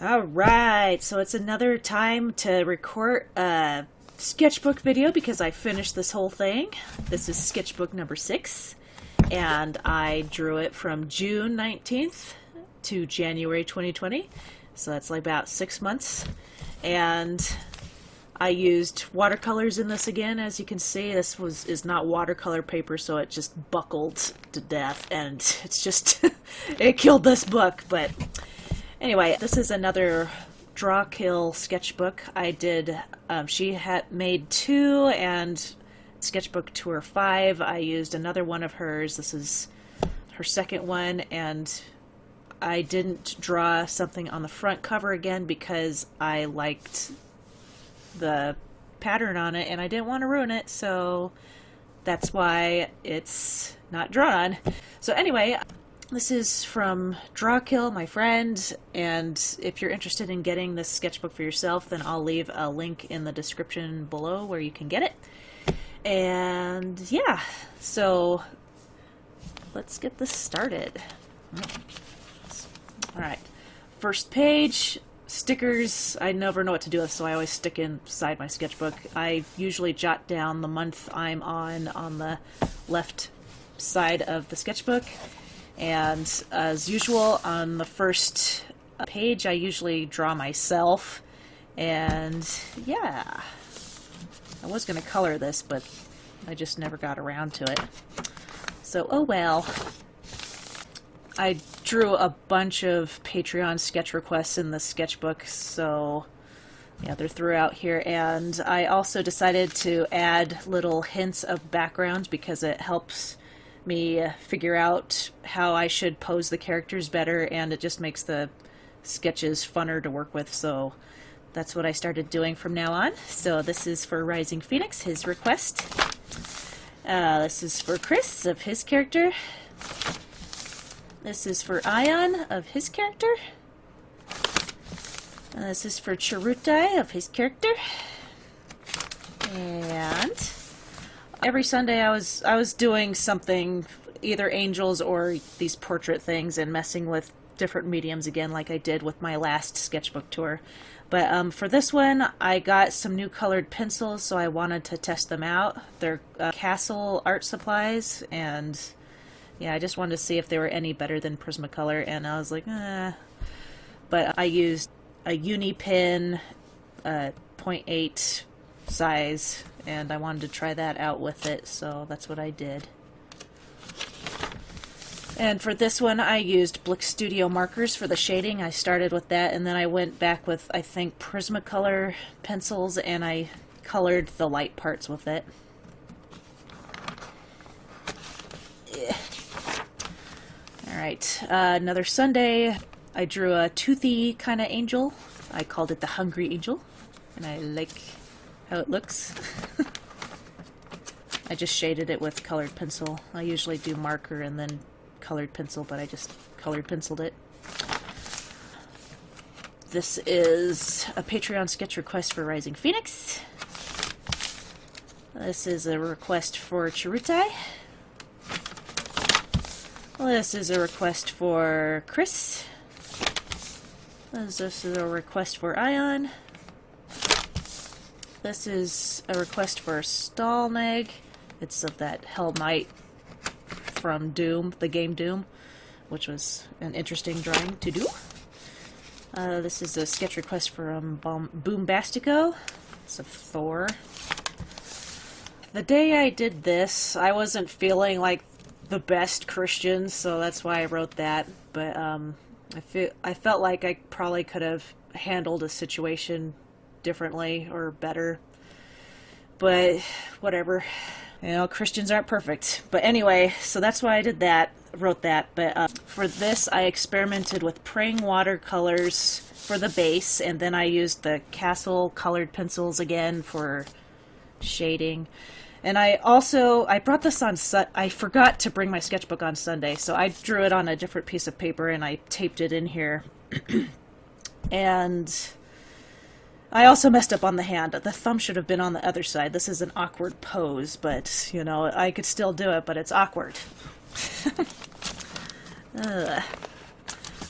All right, so it's another time to record a sketchbook video because I finished this whole thing. This is sketchbook number 6, and I drew it from June 19th to January 2020, so that's like about 6 months. And I used watercolors in this again. As you can see, this is not watercolor paper, so it just buckled to death, and it's just it killed this book. But anyway, this is another draw kill sketchbook I did. She had made 2, and Sketchbook Tour 5, I used another one of hers. This is her second one, and I didn't draw something on the front cover again because I liked the pattern on it and I didn't want to ruin it, so that's why it's not drawn. So anyway, this is from Drawkill, my friend, and if you're interested in getting this sketchbook for yourself, then I'll leave a link in the description below where you can get it. And yeah, so let's get this started. Alright, first page, stickers. I never know what to do with, so I always stick inside my sketchbook. I usually jot down the month I'm on the left side of the sketchbook. And as usual, on the first page, I usually draw myself. And yeah, I was going to color this, but I just never got around to it. So, oh well. I drew a bunch of Patreon sketch requests in the sketchbook, so yeah, they're throughout here. And I also decided to add little hints of background because it helps me figure out how I should pose the characters better, and it just makes the sketches funner to work with, so that's what I started doing from now on. So this is for Rising Phoenix, his request. This is for Chris, of his character. This is for Ion, of his character. And this is for Chirutai, of his character. And every Sunday I was doing something, either angels or these portrait things, and messing with different mediums again like I did with my last sketchbook tour. But for this one, I got some new colored pencils, so I wanted to test them out. They're Castle art supplies, and yeah, I just wanted to see if they were any better than Prismacolor, and I was like, eh. But I used a uni pen, 0.8 size, and I wanted to try that out with it, so that's what I did. And for this one, I used Blick Studio markers for the shading. I started with that, and then I went back with, I think, Prismacolor pencils, and I colored the light parts with it. Yeah. Alright, another Sunday, I drew a toothy kind of angel. I called it the Hungry Angel, and I like how it looks. I just shaded it with colored pencil. I usually do marker and then colored pencil, but I just colored penciled it. This is a Patreon sketch request for Rising Phoenix. This is a request for Chirutai. This is a request for Chris. This is a request for Ion. This is a request for Stalneg. It's of that Hell Knight from Doom, the game Doom, which was an interesting drawing to do. This is a sketch request from Boombastico. It's of Thor. The day I did this, I wasn't feeling like the best Christian, so that's why I wrote that. But I felt like I probably could have handled a situation differently or better. But whatever. You know, Christians aren't perfect. But anyway, so that's why I did that, wrote that. But for this, I experimented with praying watercolors for the base, and then I used the Castle colored pencils again for shading. And I brought this on, I forgot to bring my sketchbook on Sunday, so I drew it on a different piece of paper and I taped it in here. And I also messed up on the hand. The thumb should have been on the other side. This is an awkward pose, but, you know, I could still do it, but it's awkward.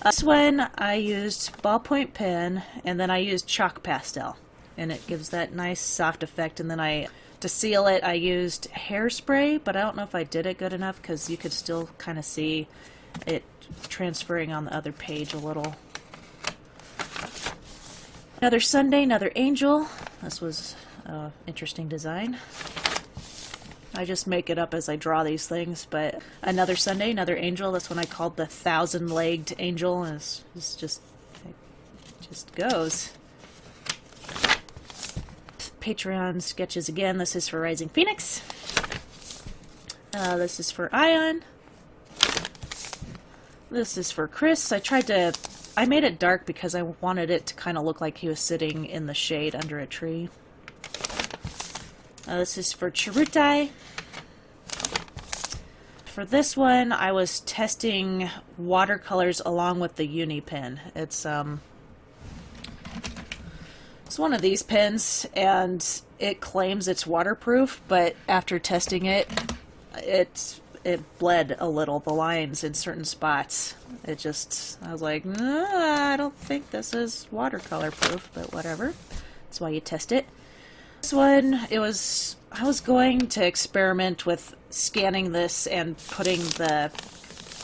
This one I used ballpoint pen, and then I used chalk pastel, and it gives that nice soft effect. And then to seal it, I used hairspray, but I don't know if I did it good enough because you could still kind of see it transferring on the other page a little. Another Sunday, another angel. This was an interesting design. I just make it up as I draw these things, but another Sunday, another angel. That's one I called the 1,000-legged angel, and it just goes. Patreon sketches again. This is for Rising Phoenix. This is for Ion. This is for Chris. I made it dark because I wanted it to kind of look like he was sitting in the shade under a tree. This is for Chirutai. For this one, I was testing watercolors along with the uni pen. It's one of these pens, and it claims it's waterproof, but after testing it, it bled a little, the lines in certain spots. I was like, I don't think this is watercolor proof, but whatever. That's why you test it. This one, I was going to experiment with scanning this and putting the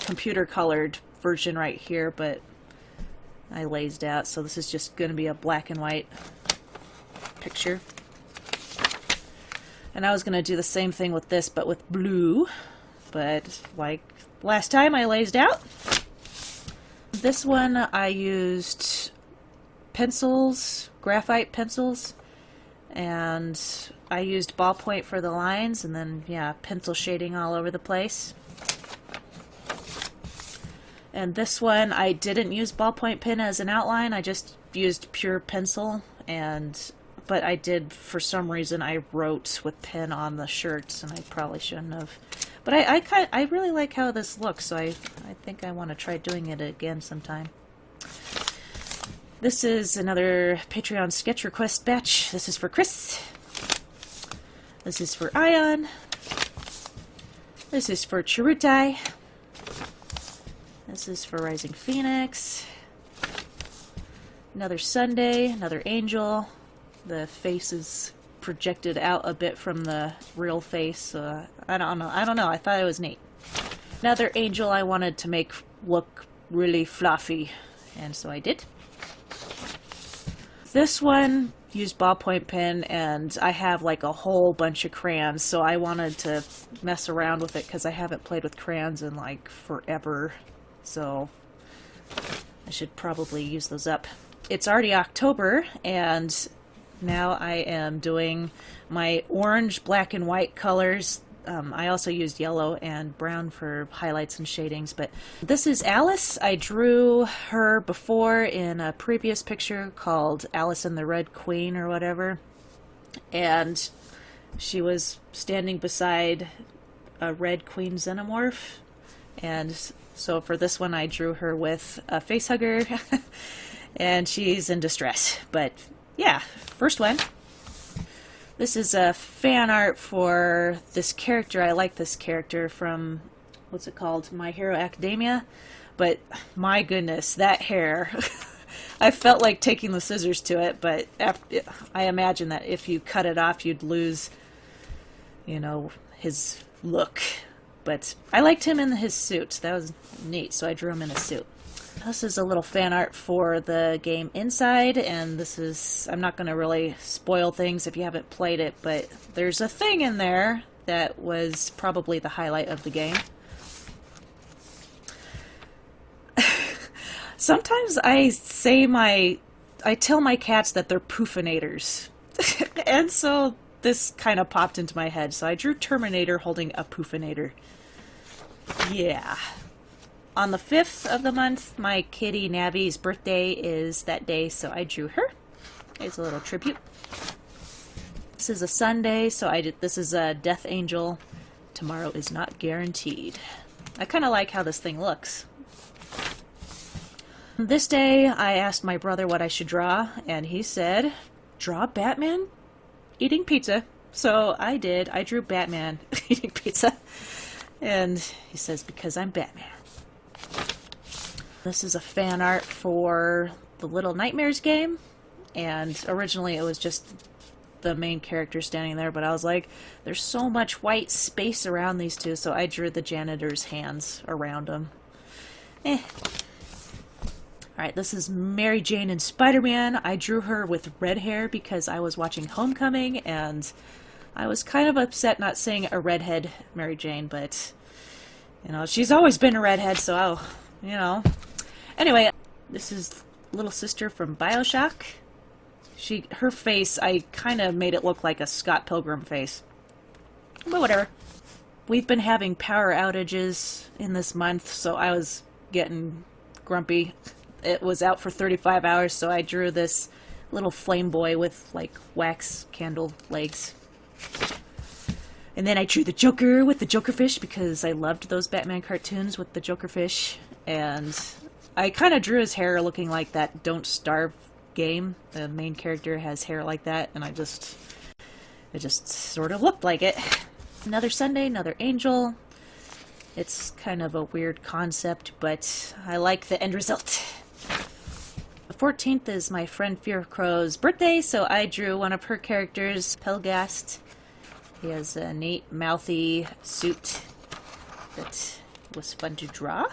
computer colored version right here, but I lazed out, so this is just going to be a black and white picture. And I was going to do the same thing with this, but with blue, but like last time I lazed out. This one I used pencils, graphite pencils, and I used ballpoint for the lines, and then, yeah, pencil shading all over the place. And this one, I didn't use ballpoint pen as an outline, I just used pure pencil, but I did, for some reason, I wrote with pen on the shirts, and I probably shouldn't have. But I really like how this looks, so I think I want to try doing it again sometime. This is another Patreon sketch request batch. This is for Chris. This is for Ion. This is for Chirutai. This is for Rising Phoenix. Another Sunday, another angel. The face is projected out a bit from the real face. I don't know. I thought it was neat. Another angel I wanted to make look really fluffy, and so I did. This one used ballpoint pen, and I have like a whole bunch of crayons, so I wanted to mess around with it because I haven't played with crayons in like forever, so I should probably use those up. It's already October, and now I am doing my orange, black, and white colors. I also used yellow and brown for highlights and shadings, but this is Alice. I drew her before in a previous picture called Alice and the Red Queen or whatever, and she was standing beside a Red Queen xenomorph, and so for this one I drew her with a facehugger and she's in distress. But yeah, first one. This is a fan art for this character. I like this character from, what's it called? My Hero Academia. But my goodness, that hair. I felt like taking the scissors to it, but I imagine that if you cut it off, you'd lose, you know, his look. But I liked him in his suit. That was neat, so I drew him in a suit. This is a little fan art for the game Inside, and this is, I'm not going to really spoil things if you haven't played it, but there's a thing in there that was probably the highlight of the game. Sometimes I tell my cats that they're poofinators, and so this kind of popped into my head, so I drew Terminator holding a poofinator. Yeah. On the 5th of the month, my kitty Navi's birthday is that day, so I drew her. Here's a little tribute. This is a Sunday, so this is a Death Angel. Tomorrow is not guaranteed. I kind of like how this thing looks. This day, I asked my brother what I should draw, and he said, draw Batman eating pizza. So I did. I drew Batman eating pizza. And he says, because I'm Batman. This is a fan art for the Little Nightmares game, and originally it was just the main character standing there, but I was like, there's so much white space around these two, so I drew the janitor's hands around them. Alright, this is Mary Jane and Spider-Man. I drew her with red hair because I was watching Homecoming, and I was kind of upset not seeing a redhead Mary Jane, but, you know, she's always been a redhead, so, you know. Anyway, this is little sister from BioShock. Her face, I kind of made it look like a Scott Pilgrim face. But whatever. We've been having power outages in this month, so I was getting grumpy. It was out for 35 hours, so I drew this little flame boy with, like, wax candle legs. And then I drew the Joker with the Joker fish because I loved those Batman cartoons with the Joker fish. And I kind of drew his hair looking like that Don't Starve game. The main character has hair like that, and it just sort of looked like it. Another Sunday, another angel. It's kind of a weird concept, but I like the end result. The 14th is my friend Fear Crow's birthday, so I drew one of her characters, Pelgast. He has a neat, mouthy suit that was fun to draw.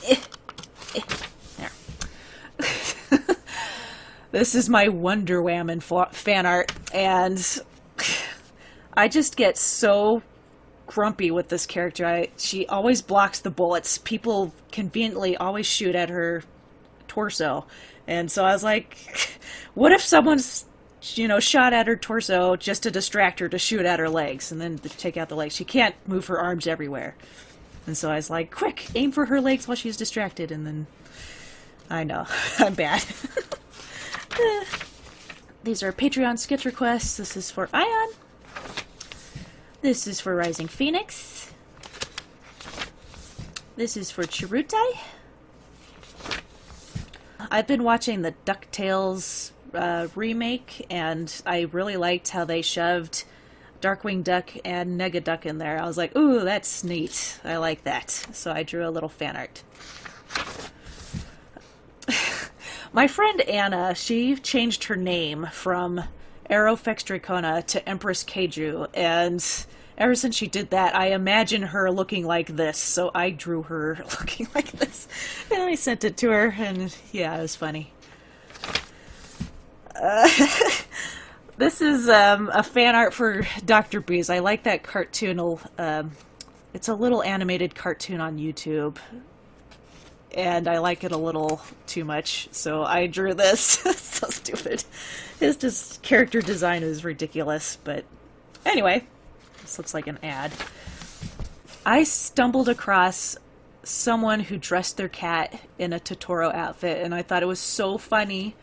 There. This is my Wonder Woman fan art, and I just get so grumpy with this character. She always blocks the bullets. People conveniently always shoot at her torso. And so I was like, what if someone's, you know, shot at her torso just to distract her to shoot at her legs and then to take out the legs? She can't move her arms everywhere. And so I was like, quick, aim for her legs while she's distracted. And then, I know, I'm bad. These are Patreon sketch requests. This is for Ion. This is for Rising Phoenix. This is for Chirutai. I've been watching the DuckTales remake, and I really liked how they shoved Darkwing Duck and Negaduck in there. I was like, ooh, that's neat. I like that. So I drew a little fan art. My friend Anna, she changed her name from Aerofex Dracona to Empress Keiju, and ever since she did that, I imagine her looking like this, so I drew her looking like this, and I sent it to her, and yeah, it was funny. This is a fan art for Dr. Bees. I like that cartoon. It's a little animated cartoon on YouTube, and I like it a little too much, so I drew this. It's so stupid. His character design is ridiculous, but anyway, this looks like an ad. I stumbled across someone who dressed their cat in a Totoro outfit, and I thought it was so funny,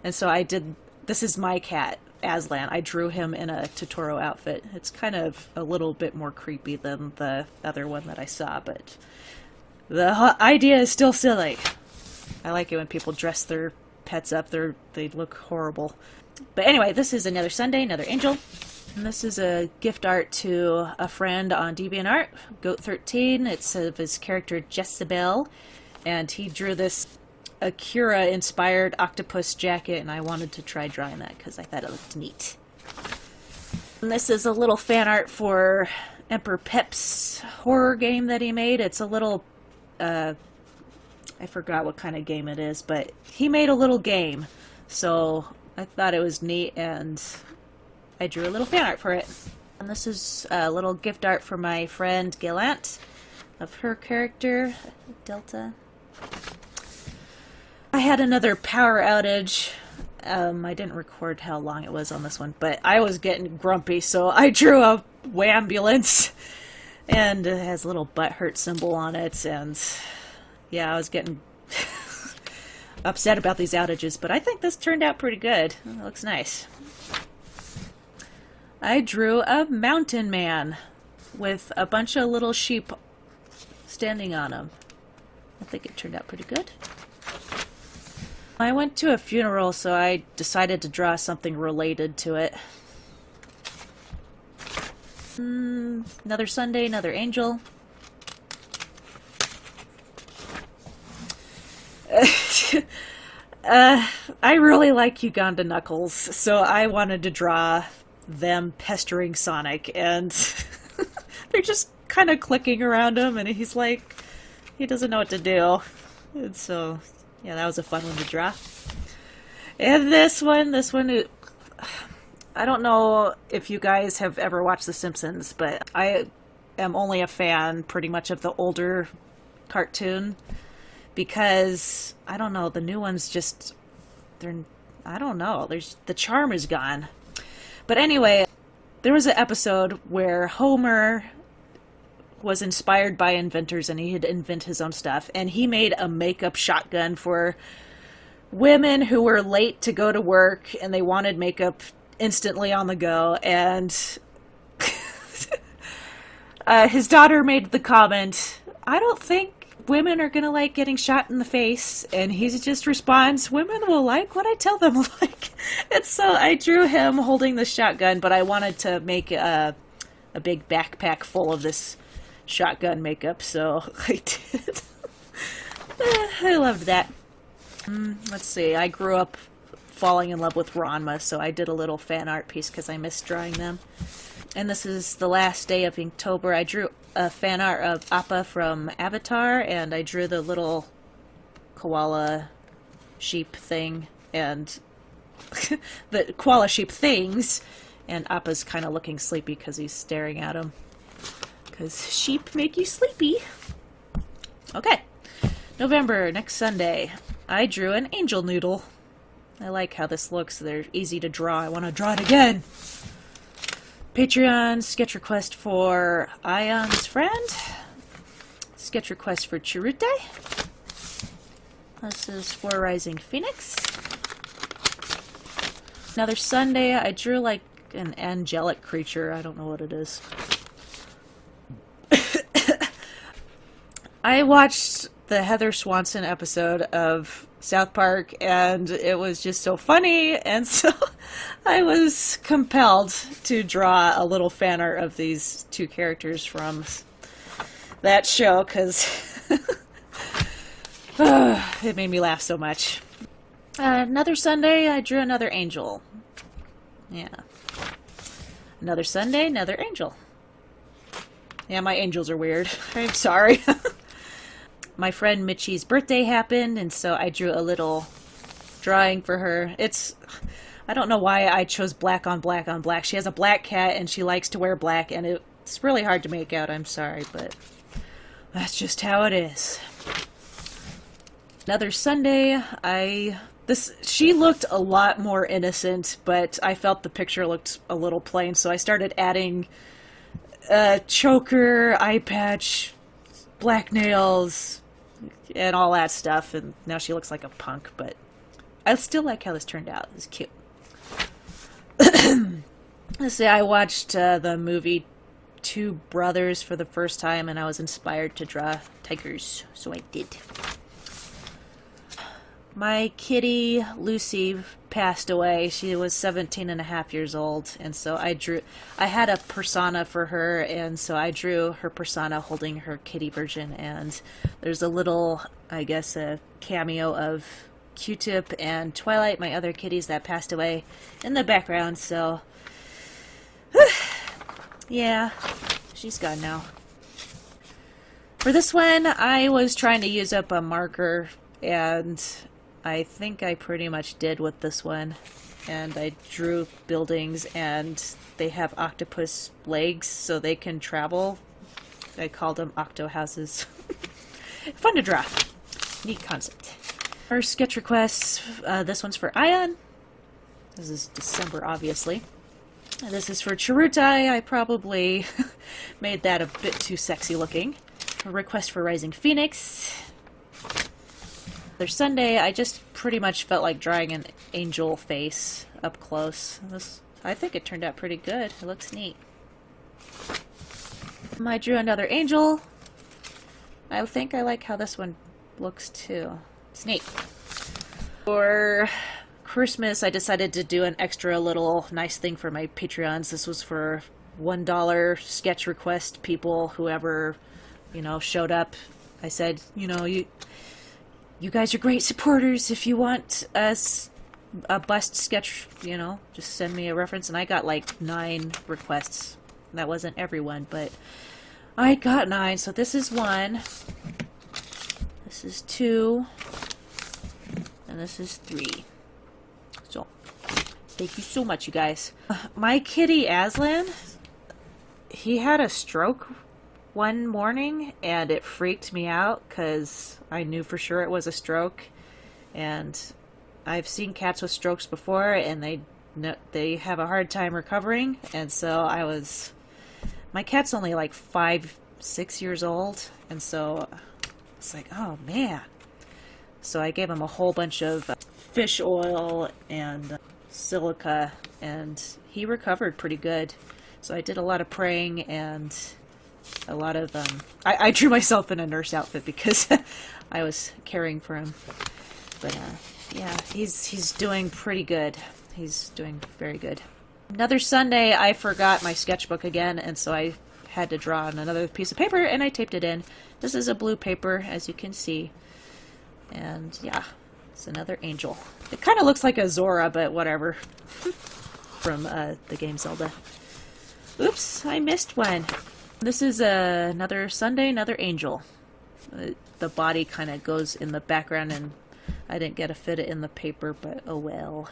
and so I did. This is my cat, Aslan. I drew him in a Totoro outfit. It's kind of a little bit more creepy than the other one that I saw, but the idea is still silly. I like it when people dress their pets up. They look horrible. But anyway, this is another Sunday, another angel. And this is a gift art to a friend on DeviantArt, Goat13. It's of his character Jezebel, and he drew this Akira-inspired octopus jacket, and I wanted to try drawing that because I thought it looked neat. And this is a little fan art for Emperor Pep's horror game that he made. It's a little, I forgot what kind of game it is, but he made a little game, so I thought it was neat, and I drew a little fan art for it. And this is a little gift art for my friend Gallant of her character, Delta. I had another power outage. I didn't record how long it was on this one, but I was getting grumpy, so I drew a wambulance, and it has a little butthurt symbol on it, and yeah, I was getting upset about these outages, but I think this turned out pretty good. It looks nice. I drew a mountain man with a bunch of little sheep standing on him. I think it turned out pretty good. I went to a funeral, so I decided to draw something related to it. Another Sunday, another angel. I really like Uganda Knuckles, so I wanted to draw them pestering Sonic, and they're just kind of clicking around him, and he's like, he doesn't know what to do. And so, yeah, that was a fun one to draw. And this one, I don't know if you guys have ever watched The Simpsons, but I am only a fan pretty much of the older cartoon, because I don't know, the new ones just, I don't know, the charm is gone. But anyway, there was an episode where Homer was inspired by inventors, and he had invent his own stuff, and he made a makeup shotgun for women who were late to go to work and they wanted makeup instantly on the go. And his daughter made the comment, I don't think women are gonna like getting shot in the face, and he just responds, women will like what I tell them like. And so I drew him holding the shotgun, but I wanted to make a big backpack full of this shotgun makeup, so I did. I loved that. Let's see, I grew up falling in love with Ranma, so I did a little fan art piece because I missed drawing them. And this is the last day of Inktober. I drew a fan art of Appa from Avatar, and I drew the little koala sheep thing, and the koala sheep things, and Appa's kind of looking sleepy because he's staring at him. Because sheep make you sleepy. Okay. November, next Sunday. I drew an angel noodle. I like how this looks. They're easy to draw. I want to draw it again. Patreon sketch request for Ion's friend. Sketch request for Chirute. This is for Rising Phoenix. Another Sunday, I drew like an angelic creature. I don't know what it is. I watched the Heather Swanson episode of South Park, and it was just so funny, and so I was compelled to draw a little fan art of these two characters from that show, because it made me laugh so much. Another Sunday, I drew another angel. Yeah. Another Sunday, another angel. Yeah, my angels are weird. I'm sorry. My friend Mitchie's birthday happened, and so I drew a little drawing for her. I don't know why I chose black on black on black. She has a black cat, and she likes to wear black, and it's really hard to make out. I'm sorry, but that's just how it is. Another Sunday, she looked a lot more innocent, but I felt the picture looked a little plain, so I started adding choker, eye patch, black nails, and all that stuff, and now she looks like a punk, but I still like how this turned out. It's cute. Let's see, I watched the movie Two Brothers for the first time, and I was inspired to draw tigers, so I did. My kitty, Lucy, passed away. She was 17 and a half years old, and so I had a persona for her, and so I drew her persona holding her kitty version, and there's a little, I guess, a cameo of Q-Tip and Twilight, my other kitties that passed away, in the background, so yeah, she's gone now. For this one, I was trying to use up a marker, and I think I pretty much did with this one. And I drew buildings, and they have octopus legs so they can travel. I called them octo houses. Fun to draw. Neat concept. Our sketch requests. This one's for Ion. This is December, obviously. And this is for Chirutai. I probably made that a bit too sexy looking. A request for Rising Phoenix. Their Sunday, I just pretty much felt like drawing an angel face up close. I think it turned out pretty good. It looks neat. I drew another angel. I think I like how this one looks too. It's neat. For Christmas, I decided to do an extra little nice thing for my Patreons. This was for $1 sketch request people, whoever, showed up. I said, you guys are great supporters. If you want a bust sketch, you know, just send me a reference. And I got like 9 requests. That wasn't everyone, but I got 9. So this is 1. This is 2. And this is 3. So, thank you so much, you guys. My kitty Aslan, he had a stroke one morning, and it freaked me out because I knew for sure it was a stroke. And I've seen cats with strokes before, and they have a hard time recovering. And so my cat's only like 5-6 years old, and so it's like, oh man. So I gave him a whole bunch of fish oil and silica, and he recovered pretty good. So I did a lot of praying and a lot of I drew myself in a nurse outfit because I was caring for him. But yeah, he's doing pretty good. He's doing very good. Another Sunday, I forgot my sketchbook again, and so I had to draw on another piece of paper, and I taped it in. This is a blue paper, as you can see. And yeah, it's another angel. It kind of looks like a Zora, but whatever. From the game Zelda. Oops, I missed one. This is another Sunday, another angel. The body kind of goes in the background, and I didn't get to fit it in the paper, but oh well.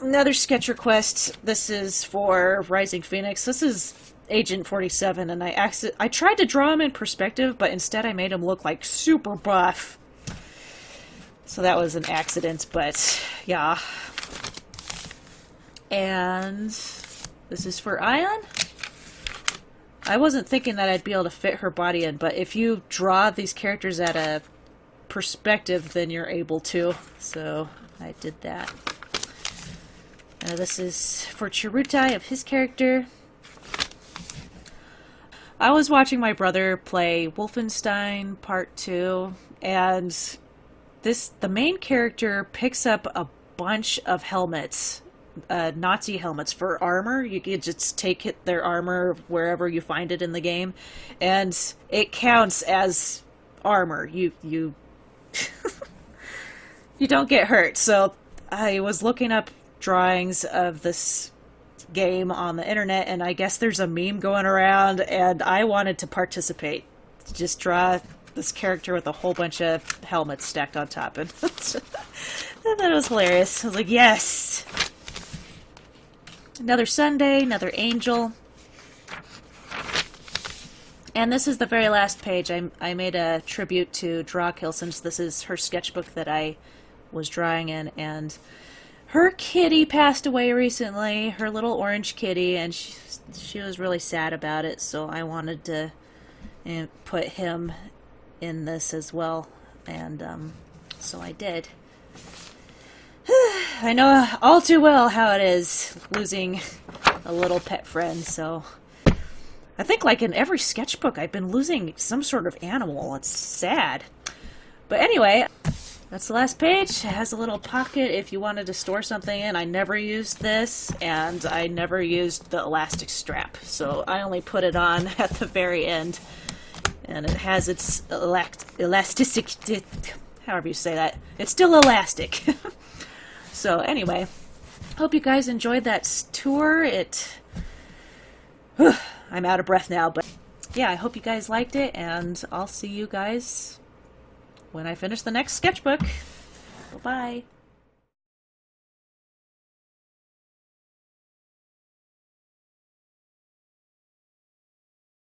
Another sketch request. This is for Rising Phoenix. This is Agent 47, and I tried to draw him in perspective, but instead I made him look like super buff. So that was an accident, but yeah. And this is for Ion. I wasn't thinking that I'd be able to fit her body in, but if you draw these characters at a perspective, then you're able to. So I did that. This is for Chirutai of his character. I was watching my brother play Wolfenstein Part 2, and the main character picks up a bunch of helmets, Nazi helmets for armor. You can just take their armor wherever you find it in the game, and it counts as armor. You you don't get hurt. So I was looking up drawings of this game on the internet, and I guess there's a meme going around, and I wanted to participate. Just draw this character with a whole bunch of helmets stacked on top, and I thought it was hilarious. I was like, yes! Another Sunday, another angel. And this is the very last page. I made a tribute to Drawkill, since this is her sketchbook that I was drawing in, and her kitty passed away recently, her little orange kitty, and she was really sad about it, so I wanted to put him in this as well, and so I did. I know all too well how it is losing a little pet friend, so I think like in every sketchbook I've been losing some sort of animal. It's sad. But anyway, that's the last page. It has a little pocket if you wanted to store something in. I never used this, and I never used the elastic strap, so I only put it on at the very end. And it has its elasticity, however you say that. It's still elastic. So anyway, hope you guys enjoyed that tour. I'm out of breath now, but yeah, I hope you guys liked it, and I'll see you guys when I finish the next sketchbook. Bye-bye.